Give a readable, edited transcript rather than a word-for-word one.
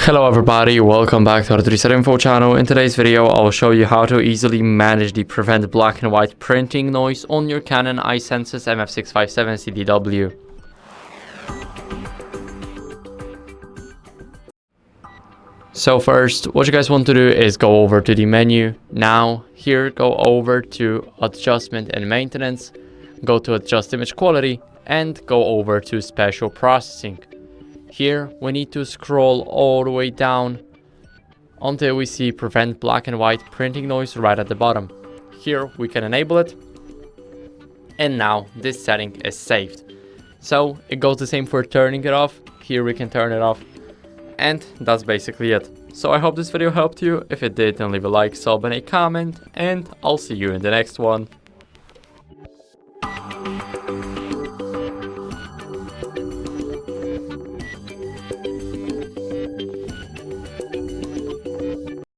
Hello everybody, welcome back to our Reset Info channel. In today's video, I will show you how to easily manage the prevent black and white printing noise on your CANON i-SENSYS MF657Cdw. So first, what you guys want to do is go over to the menu. Now, here, go over to Adjustment and Maintenance, go to Adjust Image Quality, and go over to Special Processing. Here, we need to scroll all the way down until we see Prevent Black and White Printing Noise right at the bottom. Here, we can enable it. And now, this setting is saved. So, it goes the same for turning it off. Here, we can turn it off. And that's basically it. So, I hope this video helped you. If it did, then leave a like, sub, and a comment. And I'll see you in the next one.